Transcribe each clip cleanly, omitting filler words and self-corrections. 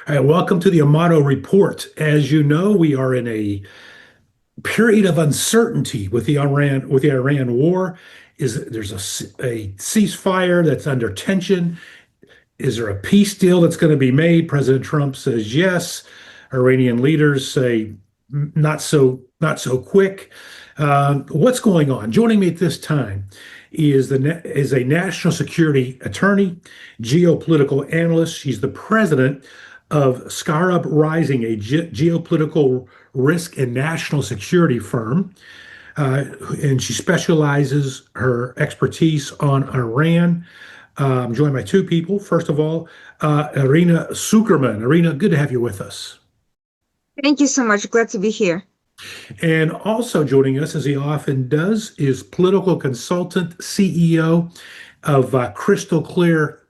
All right, welcome to the Amato Report. As you know, we are in a period of uncertainty with the Iran war. There's a ceasefire that's under tension? Is there a peace deal that's going to be made? President Trump says yes. Iranian leaders say not so quick. What's going on? Joining me at this time is a national security attorney, geopolitical analyst. She's the president of Scarab Rising, a geopolitical risk and national security firm. Uh, and she specializes her expertise on Iran. I'm joined by two people. First of all, Irina Sukerman. Irina, good to have you with us. Thank you so much. Glad to be here. And also joining us, as he often does, is political consultant, CEO of Crystal Clear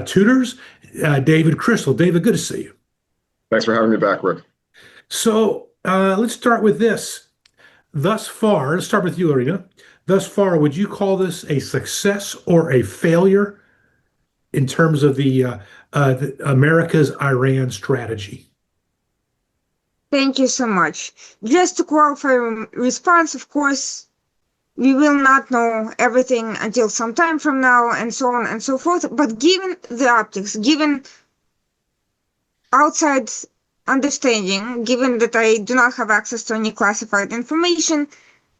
Tutors, David Crystal. David, good to see you. Thanks for having me back, Rick. So let's start with this. Thus far, let's start with you, Irina. Thus far, would you call this a success or a failure in terms of the America's Iran strategy? Thank you so much. Just to qualify response, of course, we will not know everything until some time from now, and so on and so forth. But given the optics, given outside understanding, given that I do not have access to any classified information,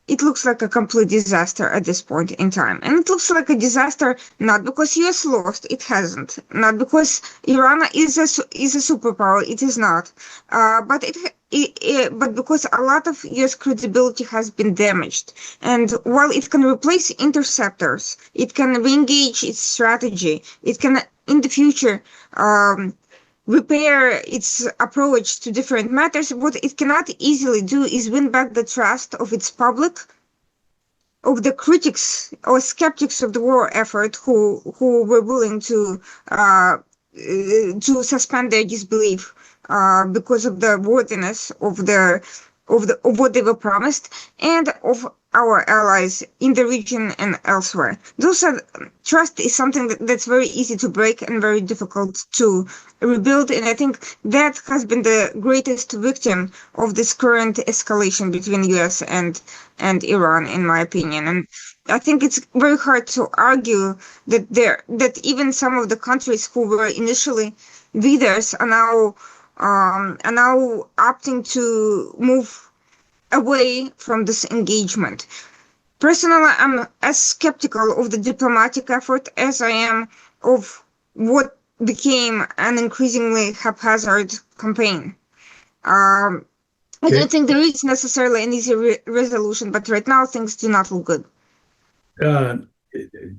it looks like a complete disaster at this point in time. And it looks like a disaster not because US lost, it hasn't. Not because Iran is a superpower, it is not. But because a lot of US credibility has been damaged. And while it can replace interceptors, it can re-engage its strategy, it can, in the future, repair its approach to different matters. What it cannot easily do is win back the trust of its public, of the critics or skeptics of the war effort who were willing to suspend their disbelief because of the worthiness of what they were promised and of our allies in the region and elsewhere. Trust is something that's very easy to break and very difficult to rebuild, and I think that has been the greatest victim of this current escalation between US and Iran, in my opinion. And I think it's very hard to argue that even some of the countries who were initially leaders are now opting to move away from this engagement. Personally, I'm as skeptical of the diplomatic effort as I am of what became an increasingly haphazard campaign. I don't think there is necessarily an easy resolution, but right now things do not look good. Uh,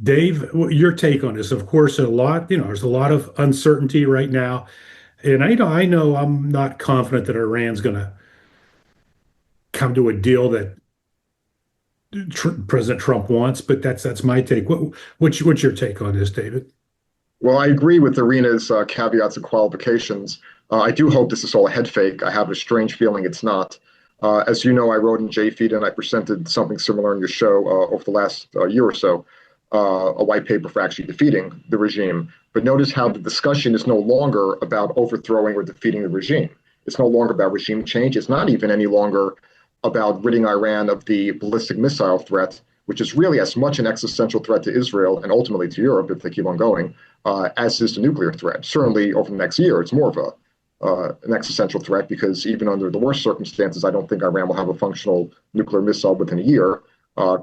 Dave, your take on this? Of course, there's a lot of uncertainty right now, and I know I'm not confident that Iran's going to come to a deal that President Trump wants, but that's my take. What's your take on this, David? Well, I agree with Irina's caveats and qualifications. I do hope this is all a head fake. I have a strange feeling it's not. As you know, I wrote in JFeed and I presented something similar in your show over the last year or so, a white paper for actually defeating the regime. But notice how the discussion is no longer about overthrowing or defeating the regime. It's no longer about regime change. It's not even any longer about ridding Iran of the ballistic missile threat, which is really as much an existential threat to Israel and ultimately to Europe if they keep on going, as is the nuclear threat. Certainly over the next year, it's more of an existential threat because even under the worst circumstances, I don't think Iran will have a functional nuclear missile within a year.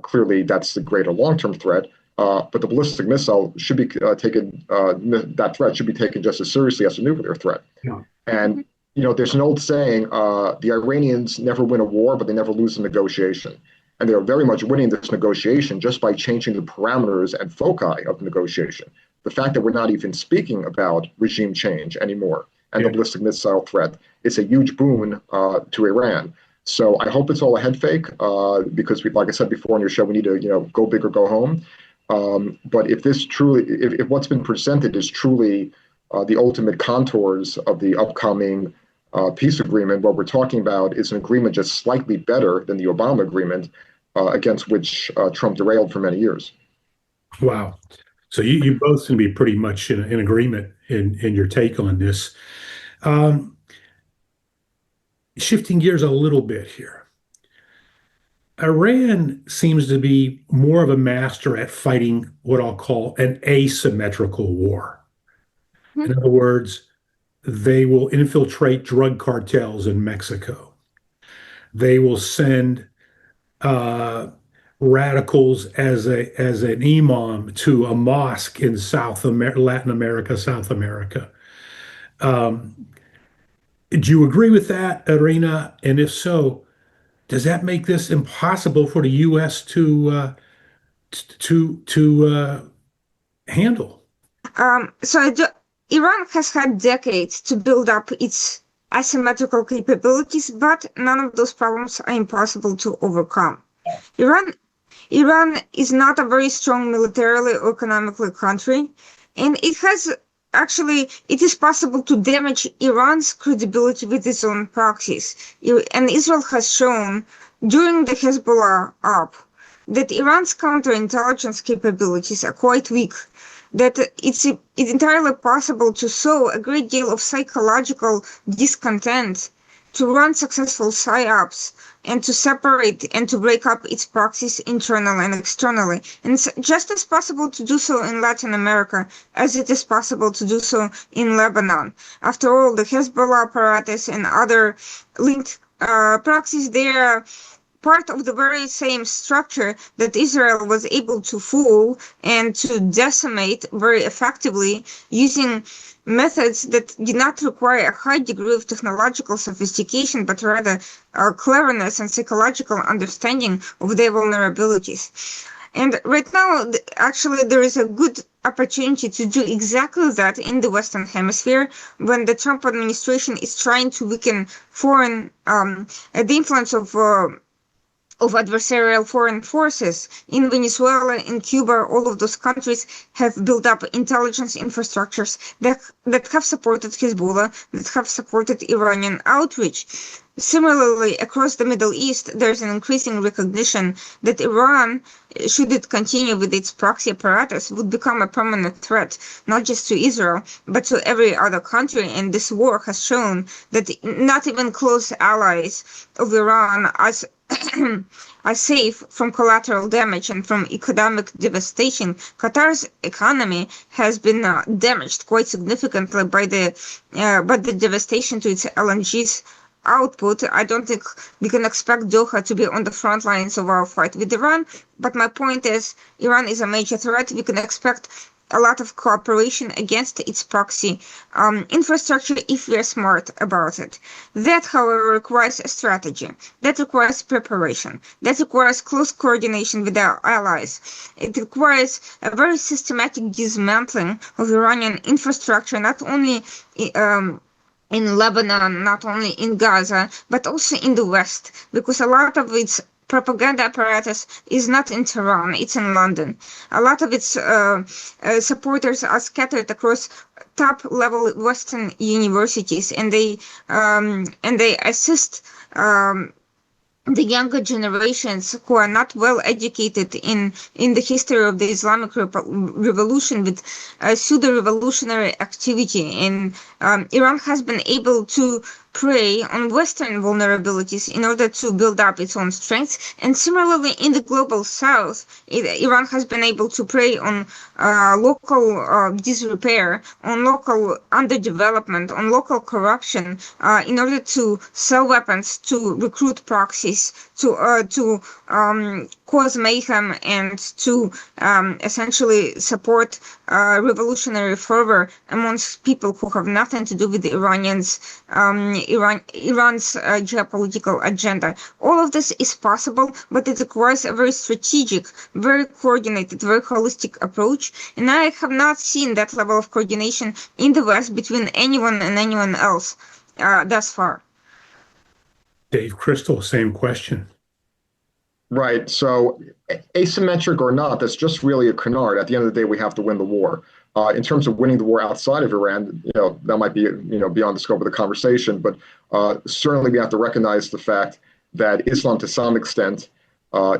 Clearly, that's the greater long-term threat. But the ballistic missile should be taken, that threat should be taken just as seriously as a nuclear threat. Yeah. And there's an old saying, the Iranians never win a war, but they never lose a negotiation. And they're very much winning this negotiation just by changing the parameters and foci of the negotiation. The fact that we're not even speaking about regime change anymore and the ballistic missile threat is a huge boon to Iran. So I hope it's all a head fake because, like I said before on your show, we need to go big or go home. But if what's been presented is truly the ultimate contours of the upcoming peace agreement, what we're talking about is an agreement just slightly better than the Obama agreement, against which Trump derailed for many years. Wow. So you both can be pretty much in agreement in your take on this. Um, Shifting gears a little bit here. Iran seems to be more of a master at fighting what I'll call an asymmetrical war. In other words, they will infiltrate drug cartels in Mexico. They will send uh, radicals as an imam to a mosque in Latin America, South America. Um, do you agree with that, Irina? And if so, does that make this impossible for the U.S. to handle? Iran has had decades to build up its asymmetrical capabilities, but none of those problems are impossible to overcome. Iran Iran is not a very strong militarily or economically country, and it is possible to damage Iran's credibility with its own proxies. And Israel has shown during the Hezbollah op that Iran's counterintelligence capabilities are quite weak, that it's entirely possible to sow a great deal of psychological discontent, to run successful psyops, and to separate and to break up its proxies internally and externally. And it's just as possible to do so in Latin America as it is possible to do so in Lebanon. After all, the Hezbollah apparatus and other linked proxies, they are part of the very same structure that Israel was able to fool and to decimate very effectively using methods that did not require a high degree of technological sophistication, but rather cleverness and psychological understanding of their vulnerabilities. And right now, actually, there is a good opportunity to do exactly that in the Western Hemisphere when the Trump administration is trying to weaken the influence of adversarial foreign forces in Venezuela, in Cuba. All of those countries have built up intelligence infrastructures that have supported Hezbollah, that have supported Iranian outreach. Similarly, across the Middle East, there's an increasing recognition that Iran, should it continue with its proxy apparatus, would become a permanent threat, not just to Israel, but to every other country. And this war has shown that not even close allies of Iran are safe from collateral damage and from economic devastation. Qatar's economy has been damaged quite significantly by the devastation to its LNG's output. I don't think we can expect Doha to be on the front lines of our fight with Iran, but my point is Iran is a major threat. We can expect a lot of cooperation against its proxy infrastructure if we're smart about it. That, however, requires a strategy. That requires preparation. That requires close coordination with our allies. It requires a very systematic dismantling of Iranian infrastructure, not only in Lebanon, not only in Gaza, but also in the West, because a lot of its propaganda apparatus is not in Tehran, it's in London. A lot of its supporters are scattered across top-level Western universities, and they assist the younger generations who are not well educated in the history of the Islamic Revolution with pseudo-revolutionary activity. And Iran has been able to prey on Western vulnerabilities in order to build up its own strengths. And similarly, in the global South, Iran has been able to prey on local disrepair, on local underdevelopment, on local corruption, in order to sell weapons, to recruit proxies, to cause mayhem, and to essentially support revolutionary fervor amongst people who have nothing to do with the Iran's geopolitical agenda. All of this is possible, but it requires a very strategic, very coordinated, very holistic approach. And I have not seen that level of coordination in the West between anyone and anyone else thus far. Dave Crystal, same question. Right. So asymmetric or not, that's just really a canard. At the end of the day, we have to win the war. In terms of winning the war outside of Iran, that might be, beyond the scope of the conversation. But certainly we have to recognize the fact that Islam, to some extent,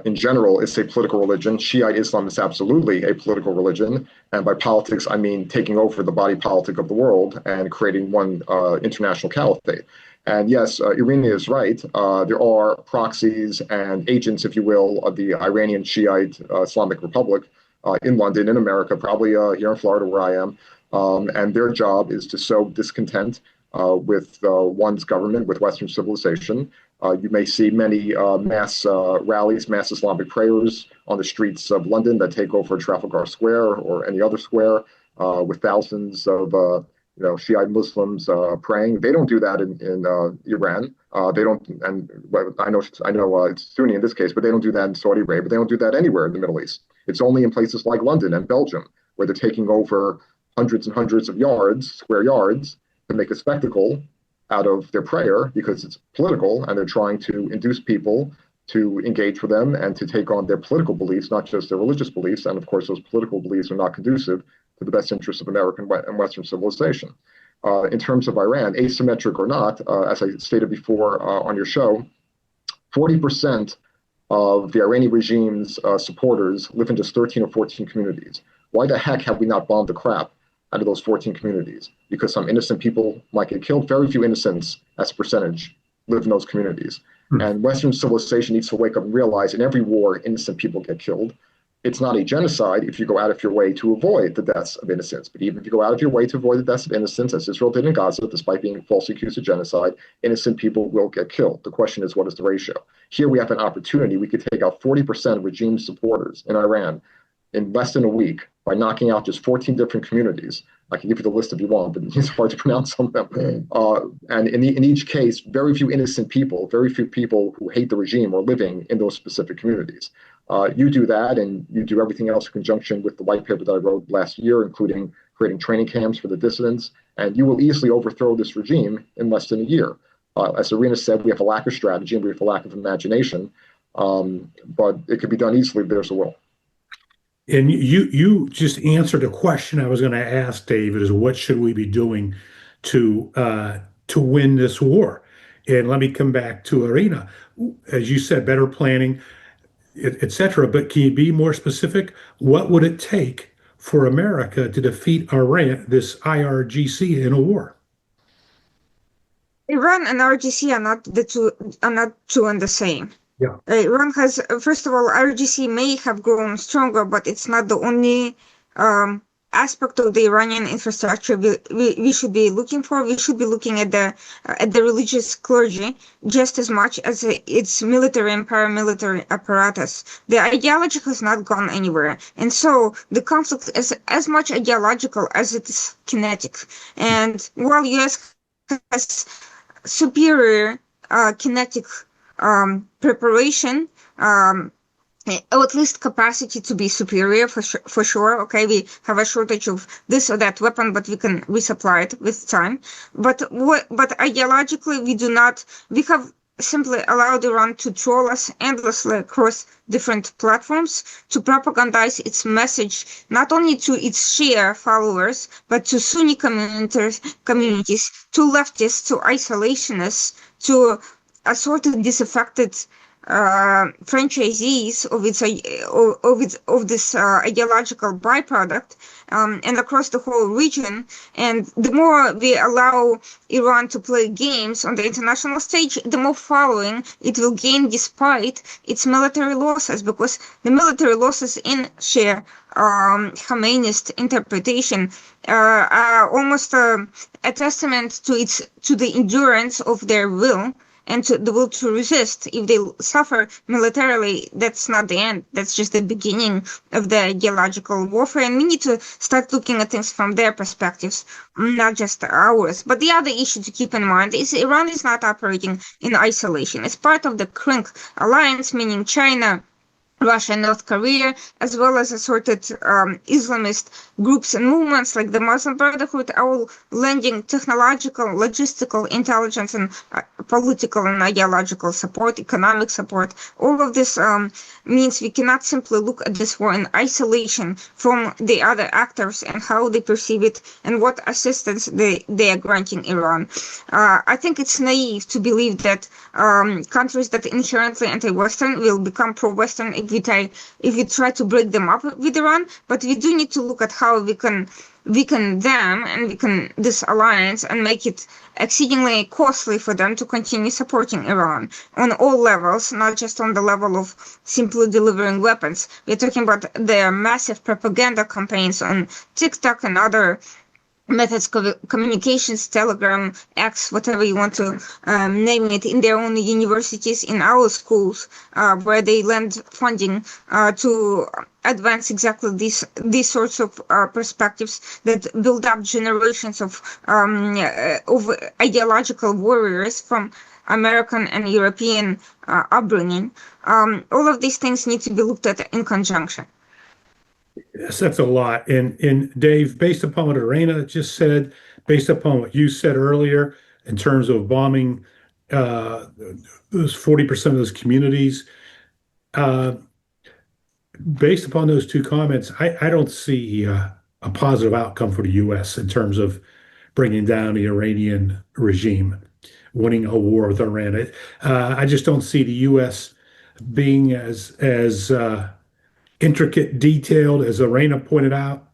in general, it's a political religion. Shiite Islam is absolutely a political religion. And by politics, I mean taking over the body politic of the world and creating one international caliphate. And yes, Irina is right. There are proxies and agents, if you will, of the Iranian Shiite Islamic Republic in London, in America, probably here in Florida where I am. And their job is to sow discontent with one's government, with Western civilization. You may see many mass rallies, mass Islamic prayers on the streets of London that take over Trafalgar Square or any other square with thousands of Shiite Muslims praying. They don't do that in Iran. They don't, and well, I know it's Sunni in this case, but they don't do that in Saudi Arabia. They don't do that anywhere in the Middle East. It's only in places like London and Belgium where they're taking over hundreds and hundreds of square yards, to make a spectacle out of their prayer because it's political, and they're trying to induce people to engage with them and to take on their political beliefs, not just their religious beliefs. And of course, those political beliefs are not conducive to the best interests of American and Western civilization. In terms of Iran, asymmetric or not, as I stated before on your show, 40% of the Iranian regime's supporters live in just 13 or 14 communities. Why the heck have we not bombed the crap out of those 14 communities? Because some innocent people might get killed. Very few innocents as a percentage live in those communities. And Western civilization needs to wake up and realize in every war, innocent people get killed. It's not a genocide if you go out of your way to avoid the deaths of innocents. But even if you go out of your way to avoid the deaths of innocents, as Israel did in Gaza, despite being falsely accused of genocide, innocent people will get killed. The question is, what is the ratio? Here we have an opportunity. We could take out 40% of regime supporters in Iran in less than a week by knocking out just 14 different communities. I can give you the list if you want, but it's hard to pronounce some of them. And in each case, very few innocent people, very few people who hate the regime are living in those specific communities. You do that, and you do everything else in conjunction with the white paper that I wrote last year, including creating training camps for the dissidents, and you will easily overthrow this regime in less than a year. As Irina said, we have a lack of strategy and we have a lack of imagination, but it could be done easily if there's a will. And you just answered a question I was going to ask, David, is what should we be doing to win this war? And let me come back to Irina. As you said, better planning, etc. But can you be more specific? What would it take for America to defeat Iran, this IRGC, in a war? Iran and RGC are not two and the same. Yeah. Iran has, first of all, RGC may have grown stronger, but it's not the only aspect of the Iranian infrastructure we should be looking for. We should be looking at the religious clergy just as much as its military and paramilitary apparatus. The ideology has not gone anywhere, and so the conflict is as much ideological as it is kinetic. And while U.S. has superior kinetic preparation, or at least capacity to be superior for sure. Okay, we have a shortage of this or that weapon, but we can resupply it with time. But ideologically, we have simply allowed Iran to troll us endlessly across different platforms to propagandize its message, not only to its Shia followers, but to Sunni communities, to leftists, to isolationists, to assorted disaffected franchisees of this ideological byproduct, and across the whole region. And the more we allow Iran to play games on the international stage, the more following it will gain despite its military losses, because the military losses in Shia Khomeinist interpretation are almost a testament to the endurance of their will and to the will to resist. If they suffer militarily, that's not the end. That's just the beginning of the ideological warfare. And we need to start looking at things from their perspectives, not just ours. But the other issue to keep in mind is Iran is not operating in isolation. It's part of the CRINC alliance, meaning China, Russia and North Korea, as well as assorted Islamist groups and movements like the Muslim Brotherhood, are all lending technological, logistical, intelligence, and political and ideological support, economic support. All of this means we cannot simply look at this war in isolation from the other actors and how they perceive it and what assistance they are granting Iran. I think it's naive to believe that countries that are inherently anti-Western will become pro-Western if we try to break them up with Iran, but we do need to look at how we can weaken them and weaken this alliance and make it exceedingly costly for them to continue supporting Iran on all levels, not just on the level of simply delivering weapons. We're talking about their massive propaganda campaigns on TikTok and other methods of communications, Telegram, X, whatever you want to name it, in their own universities, in our schools, where they lend funding to advance exactly these sorts of perspectives that build up generations of ideological warriors from American and European upbringing. All of these things need to be looked at in conjunction. Yes, that's a lot. And Dave, based upon what Irina just said, based upon what you said earlier in terms of bombing uh, those 40% of those communities, uh, based upon those two comments, I don't see a positive outcome for the U.S. in terms of bringing down the Iranian regime, winning a war with Iran. I just don't see the U.S. being as intricate, detailed as Irina pointed out.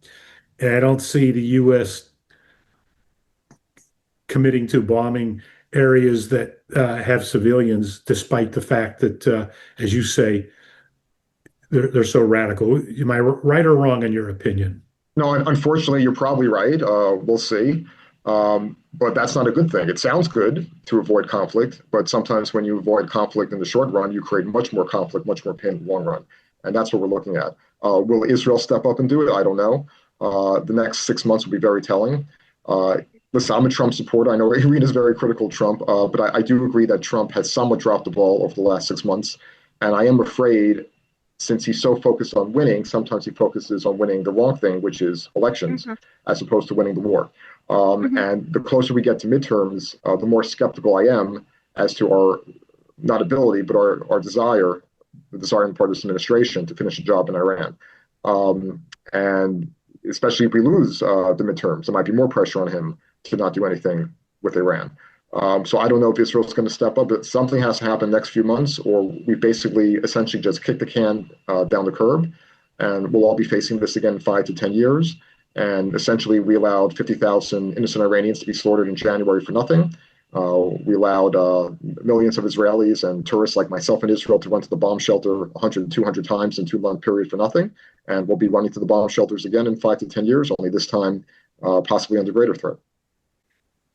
And I don't see the U.S. committing to bombing areas that have civilians, despite the fact that, as you say, they're so radical. Am I right or wrong in your opinion? No, unfortunately, you're probably right. We'll see. But that's not a good thing. It sounds good to avoid conflict, but sometimes when you avoid conflict in the short run, you create much more conflict, much more pain in the long run. And that's what we're looking at. Will Israel step up and do it? I don't know. The next 6 months will be very telling. Listen, I'm a Trump supporter. I know Irina is very critical of Trump, but I do agree that Trump has somewhat dropped the ball over the last 6 months. And I am afraid, since he's so focused on winning, sometimes he focuses on winning the wrong thing, which is elections, Mm-hmm. as opposed to winning the war. Mm-hmm. And the closer we get to midterms, the more skeptical I am as to our not ability, but our desire, the desire on the part of this administration to finish the job in Iran. And especially if we lose the midterms, there might be more pressure on him to not do anything with Iran. So I don't know if Israel's going to step up, but something has to happen next few months, or we basically essentially just kick the can down the curb, and we'll all be facing this again in 5 to 10 years. And essentially, we allowed 50,000 innocent Iranians to be slaughtered in January for nothing. We allowed millions of Israelis and tourists like myself in Israel to run to the bomb shelter 100, 200 times in a 2 month period for nothing. And we'll be running to the bomb shelters again in 5 to 10 years, only this time possibly under greater threat.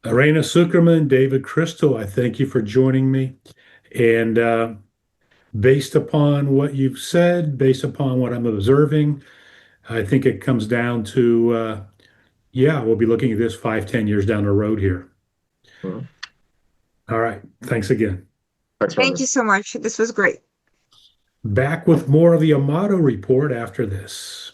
Irina Sukerman, David Crystal, I thank you for joining me. And based upon what you've said, based upon what I'm observing, I think it comes down to, yeah, we'll be looking at this 5, 10 years down the road here. Mhm. All right. Thanks again. Thanks, Thank Roman. you so much. This was great. Back with more of the Amato Report after this.